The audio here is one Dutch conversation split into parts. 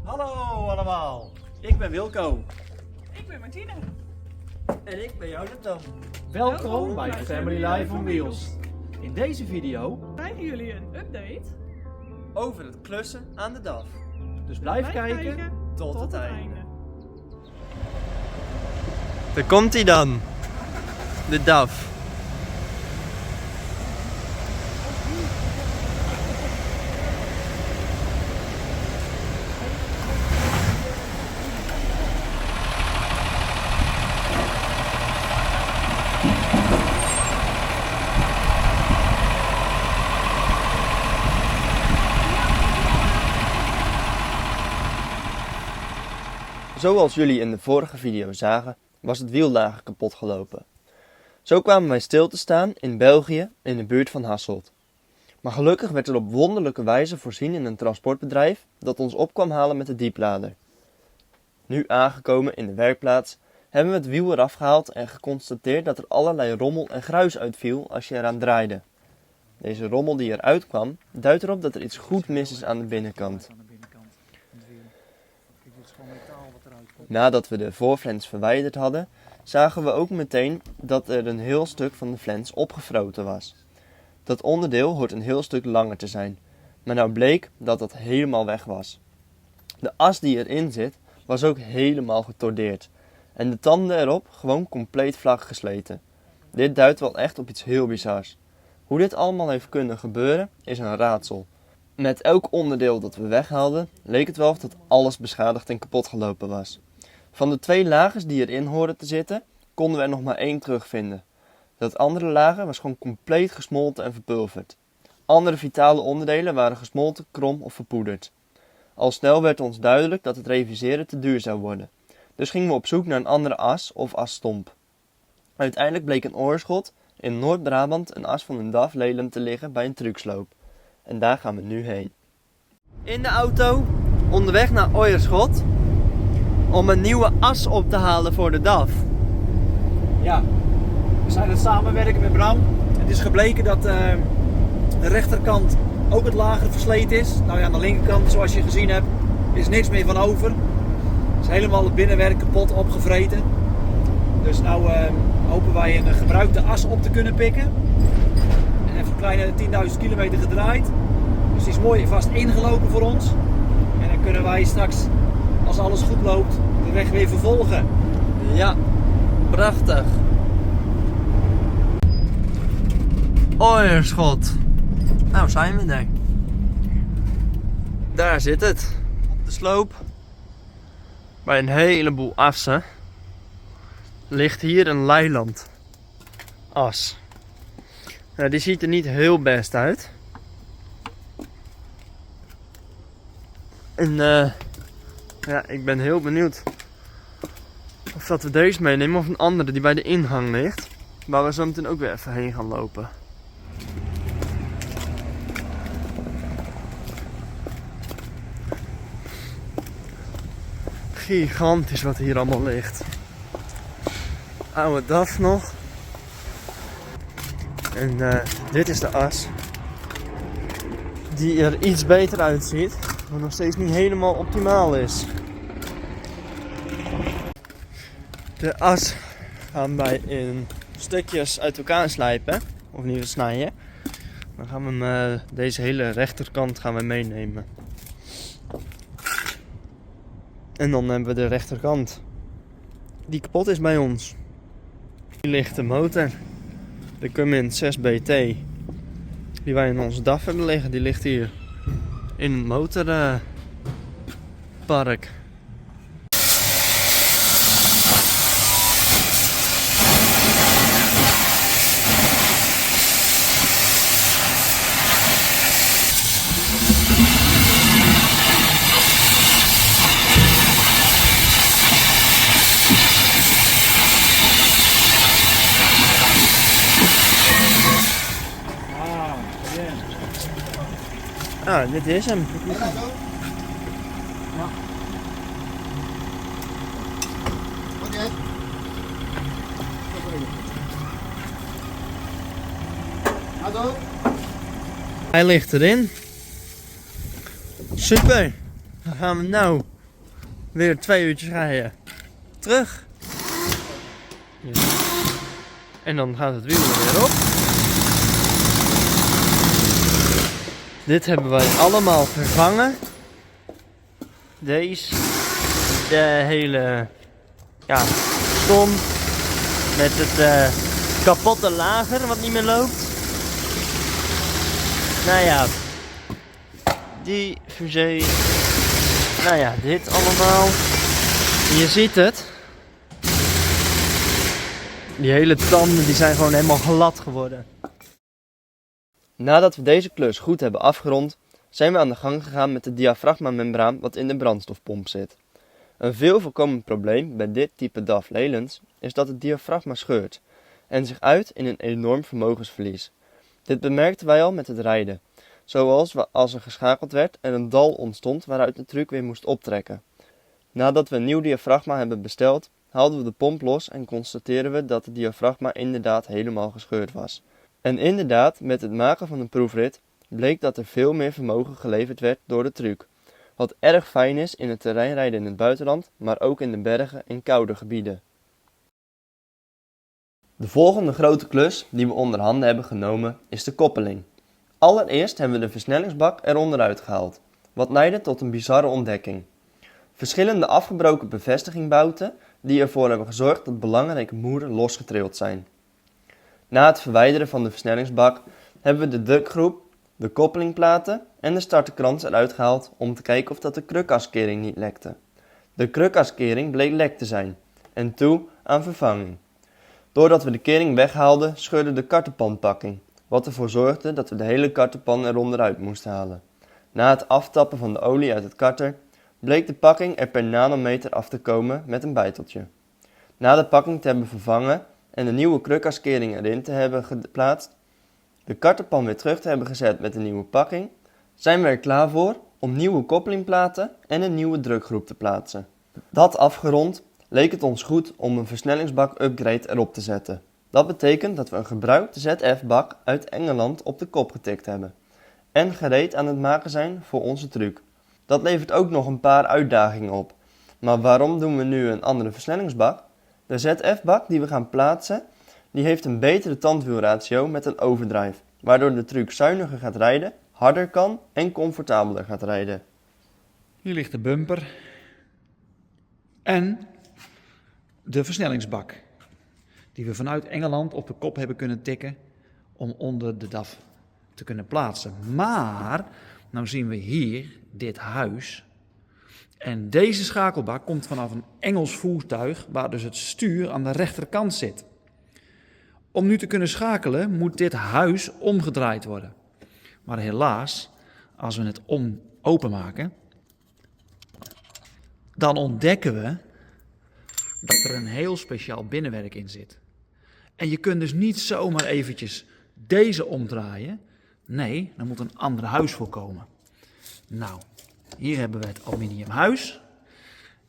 Hallo allemaal, ik ben Wilco. Ik ben Martine. En ik ben Jonathan. Welkom bij Family Life on Wheels. In deze video Krijgen jullie een update over het klussen aan de DAF. Dus blijf kijken tot het einde. Daar komt hij dan, de DAF. Zoals jullie in de vorige video zagen, was het wiellager kapot gelopen. Zo kwamen wij stil te staan in België in de buurt van Hasselt. Maar gelukkig werd er op wonderlijke wijze voorzien in een transportbedrijf dat ons op kwam halen met de dieplader. Nu aangekomen in de werkplaats hebben we het wiel eraf gehaald en geconstateerd dat er allerlei rommel en gruis uitviel als je eraan draaide. Deze rommel die eruit kwam, duidt erop dat er iets goed mis is aan de binnenkant. Nadat we de voorflens verwijderd hadden, zagen we ook meteen dat er een heel stuk van de flens opgefroten was. Dat onderdeel hoort een heel stuk langer te zijn, maar nou bleek dat dat helemaal weg was. De as die erin zit was ook helemaal getordeerd en de tanden erop gewoon compleet vlak gesleten. Dit duidt wel echt op iets heel bizars. Hoe dit allemaal heeft kunnen gebeuren is een raadsel. Met elk onderdeel dat we weghaalden leek het wel of dat alles beschadigd en kapot gelopen was. Van de 2 lagers die erin hoorden te zitten, konden we er nog maar 1 terugvinden. Dat andere lager was gewoon compleet gesmolten en verpulverd. Andere vitale onderdelen waren gesmolten, krom of verpoederd. Al snel werd ons duidelijk dat het reviseren te duur zou worden. Dus gingen we op zoek naar een andere as of asstomp. Uiteindelijk bleek een oorschot in Noord-Brabant een as van een DAF lelijk te liggen bij een trucksloop. En daar gaan we nu heen. In de auto, onderweg naar Oierschot, om een nieuwe as op te halen voor de DAF. Ja, we zijn aan het samenwerken met Bram. Het is gebleken dat de rechterkant ook het lager versleten is. Nou ja, aan de linkerkant, zoals je gezien hebt, is niks meer van over. Het is helemaal het binnenwerk kapot opgevreten. Dus nou hopen wij een gebruikte as op te kunnen pikken. En even een kleine 10.000 kilometer gedraaid. Dus die is mooi vast ingelopen voor ons. En dan kunnen wij straks, als alles goed loopt, de weg weer vervolgen. Ja, prachtig. Oierschot. Nou zijn we er. Daar zit het. Op de sloop. Bij een heleboel assen ligt hier een Leyland as. Nou, die ziet er niet heel best uit. En ja, ik ben heel benieuwd of dat we deze meenemen of een andere die bij de ingang ligt. Waar we zo meteen ook weer even heen gaan lopen. Gigantisch wat hier allemaal ligt. Oude DAF nog. En dit is de as. Die er iets beter uitziet. Maar nog steeds niet helemaal optimaal is. De as gaan wij in stukjes uit elkaar slijpen. Of niet snijden. Dan gaan we hem, deze hele rechterkant gaan we meenemen. En dan hebben we de rechterkant. Die kapot is bij ons. Hier ligt de motor. De Cummins 6BT. Die wij in onze DAF hebben liggen. Die ligt hier in het motorpark. Ah, dit is hem. Ja. Oké. Hallo? Hij ligt erin. Super. Dan gaan we nou Weer 2 uurtjes rijden. Terug. Ja. En dan gaat het wiel er weer op. Dit hebben wij allemaal vervangen. Deze. De hele stom. Met het kapotte lager wat niet meer loopt. Nou ja. Die fusée. Nou ja, dit allemaal. Je ziet het. Die hele tanden die zijn gewoon helemaal glad geworden. Nadat we deze klus goed hebben afgerond, zijn we aan de gang gegaan met de diafragmamembraan wat in de brandstofpomp zit. Een veel voorkomend probleem bij dit type DAF Leylands is dat het diafragma scheurt en zich uit in een enorm vermogensverlies. Dit bemerkten wij al met het rijden, zoals als er geschakeld werd en een dal ontstond waaruit de truck weer moest optrekken. Nadat we een nieuw diafragma hebben besteld, haalden we de pomp los en constateerden we dat het diafragma inderdaad helemaal gescheurd was. En inderdaad, met het maken van een proefrit bleek dat er veel meer vermogen geleverd werd door de truck. Wat erg fijn is in het terreinrijden in het buitenland, maar ook in de bergen en koude gebieden. De volgende grote klus die we onder handen hebben genomen is de koppeling. Allereerst hebben we de versnellingsbak eronderuit gehaald, wat leidde tot een bizarre ontdekking. Verschillende afgebroken bevestigingbouten die ervoor hebben gezorgd dat belangrijke moeren losgetrild zijn. Na het verwijderen van de versnellingsbak hebben we de drukgroep, de koppelingplaten en de starterkrans eruit gehaald om te kijken of dat de krukaskering niet lekte. De krukaskering bleek lek te zijn en toe aan vervanging. Doordat we de kering weghaalden scheurde de kartenpanpakking, wat ervoor zorgde dat we de hele kartenpan eronderuit moesten halen. Na het aftappen van de olie uit het karter bleek de pakking er per nanometer af te komen met een bijteltje. Na de pakking te hebben vervangen en de nieuwe krukaskering erin te hebben geplaatst, de kartenpan weer terug te hebben gezet met de nieuwe pakking, zijn we er klaar voor om nieuwe koppelingplaten en een nieuwe drukgroep te plaatsen. Dat afgerond leek het ons goed om een versnellingsbak upgrade erop te zetten. Dat betekent dat we een gebruikte ZF-bak uit Engeland op de kop getikt hebben en gereed aan het maken zijn voor onze truck. Dat levert ook nog een paar uitdagingen op. Maar waarom doen we nu een andere versnellingsbak? De ZF-bak die we gaan plaatsen, die heeft een betere tandwielratio met een overdrive, waardoor de truck zuiniger gaat rijden, harder kan en comfortabeler gaat rijden. Hier ligt de bumper en de versnellingsbak, die we vanuit Engeland op de kop hebben kunnen tikken om onder de DAF te kunnen plaatsen. Maar, nou zien we hier dit huis en deze schakelbak komt vanaf een Engels voertuig waar dus het stuur aan de rechterkant zit. Om nu te kunnen schakelen moet dit huis omgedraaid worden. Maar helaas, als we het openmaken, dan ontdekken we dat er een heel speciaal binnenwerk in zit. En je kunt dus niet zomaar eventjes deze omdraaien. Nee, er moet een ander huis voor komen. Nou, hier hebben we het aluminium huis.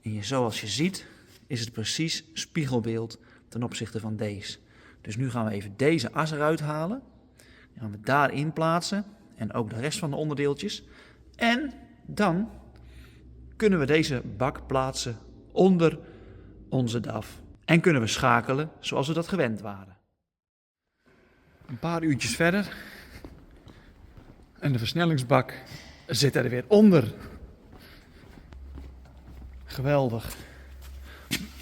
En zoals je ziet is het precies spiegelbeeld ten opzichte van deze. Dus nu gaan we even deze as eruit halen. Die gaan we daarin plaatsen. En ook de rest van de onderdeeltjes. En dan kunnen we deze bak plaatsen onder onze DAF. En kunnen we schakelen zoals we dat gewend waren. Een paar uurtjes verder. En de versnellingsbak zit er weer onder. Geweldig.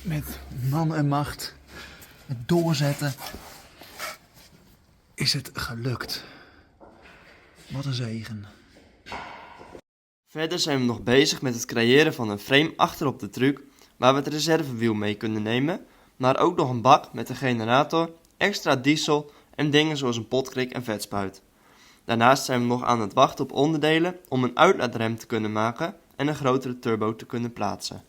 Met man en macht. Het doorzetten. Is het gelukt. Wat een zegen. Verder zijn we nog bezig met het creëren van een frame achter op de truck waar we het reservewiel mee kunnen nemen, maar ook nog een bak met een generator, extra diesel en dingen zoals een potkrik en vetspuit. Daarnaast zijn we nog aan het wachten op onderdelen om een uitlaatrem te kunnen maken en een grotere turbo te kunnen plaatsen.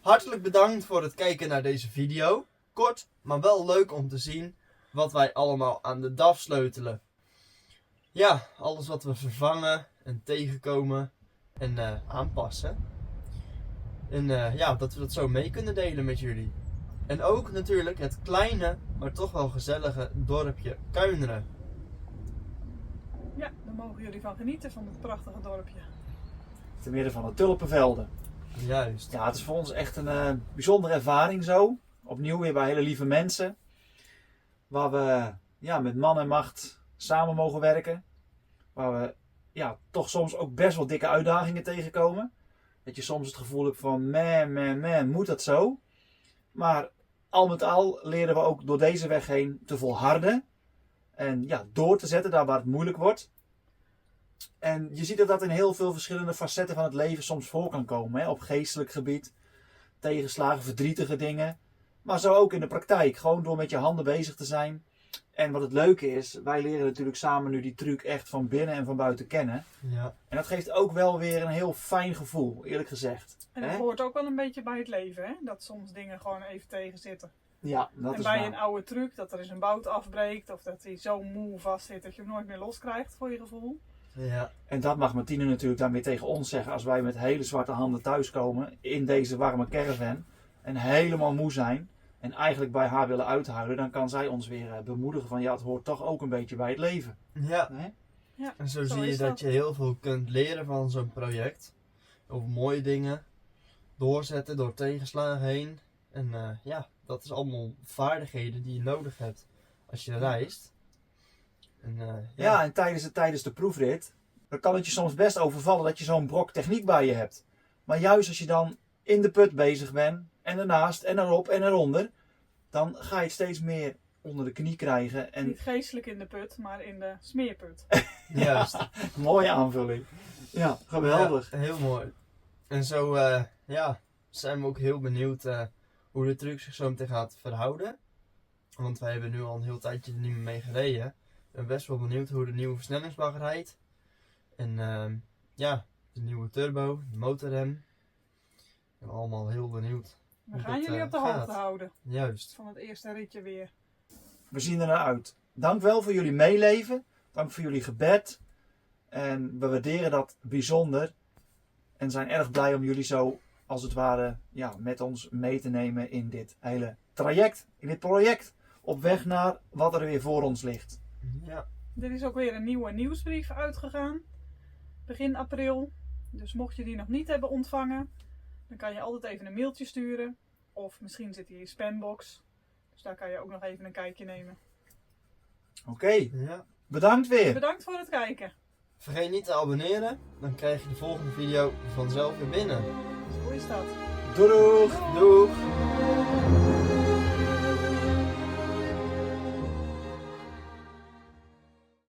Hartelijk bedankt voor het kijken naar deze video. Kort, maar wel leuk om te zien wat wij allemaal aan de DAF sleutelen. Ja, alles wat we vervangen en tegenkomen en aanpassen. En ja, dat we dat zo mee kunnen delen met jullie. En ook natuurlijk het kleine, maar toch wel gezellige dorpje Kuineren. Ja, daar mogen jullie van genieten van het prachtige dorpje. Te midden van de tulpenvelden. Juist. Ja, het is voor ons echt een bijzondere ervaring zo. Opnieuw weer bij hele lieve mensen. Waar we met man en macht samen mogen werken. Waar we toch soms ook best wel dikke uitdagingen tegenkomen. Dat je soms het gevoel hebt van man, moet dat zo? Maar al met al leren we ook door deze weg heen te volharden. En door te zetten daar waar het moeilijk wordt. En je ziet dat in heel veel verschillende facetten van het leven soms voor kan komen. Hè? Op geestelijk gebied, tegenslagen, verdrietige dingen. Maar zo ook in de praktijk. Gewoon door met je handen bezig te zijn. En wat het leuke is, wij leren natuurlijk samen nu die truc echt van binnen en van buiten kennen. Ja. En dat geeft ook wel weer een heel fijn gevoel, eerlijk gezegd. En dat Hè? hoort ook wel een beetje bij het leven, hè? Dat soms dingen gewoon even tegenzitten. Ja, dat En is bij waar. een oude truc, dat er eens een bout afbreekt of dat hij zo moe vast zit dat je hem nooit meer loskrijgt voor je gevoel. Ja. En dat mag Martine natuurlijk dan weer tegen ons zeggen als wij met hele zwarte handen thuiskomen in deze warme caravan en helemaal moe zijn en eigenlijk bij haar willen uithuilen, dan kan zij ons weer bemoedigen van het hoort toch ook een beetje bij het leven. Ja. Hè? Ja, En zo zo zie je is dat dat. je heel veel kunt leren van zo'n project. Over mooie dingen. Doorzetten door tegenslagen heen. En dat is allemaal vaardigheden die je nodig hebt als je reist. En, Ja, en tijdens de proefrit, dan kan het je soms best overvallen dat je zo'n brok techniek bij je hebt. Maar juist als je dan in de put bezig bent, en ernaast, en erop, en eronder, dan ga je het steeds meer onder de knie krijgen. En Niet geestelijk in de put, maar in de smeerput. Juist. mooie aanvulling. Ja, geweldig. Ja, heel mooi. En zo zijn we ook heel benieuwd hoe de truc zich zo meteen gaat verhouden. Want wij hebben nu al een heel tijdje er niet meer mee gereden. Ik ben best wel benieuwd hoe de nieuwe versnellingsbak rijdt. En de nieuwe turbo, de motorrem. Ik ben allemaal heel benieuwd. We hoe gaan dat, jullie op de gaat. hoogte houden Juist. van het eerste ritje weer. We zien er naar uit. Dank wel voor jullie meeleven. Dank voor jullie gebed. En we waarderen dat bijzonder. En zijn erg blij om jullie zo, als het ware, met ons mee te nemen in dit hele traject. In dit project. Op weg naar wat er weer voor ons ligt. Ja. Er is ook weer een nieuwe nieuwsbrief uitgegaan. Begin april. Dus mocht je die nog niet hebben ontvangen, dan kan je altijd even een mailtje sturen. Of misschien zit hij in je spambox. Dus daar kan je ook nog even een kijkje nemen. Oké, Ja. bedankt weer. Bedankt voor het kijken. Vergeet niet te abonneren. Dan krijg je de volgende video vanzelf weer binnen. Zo is dat. Doei doeg. Doeg!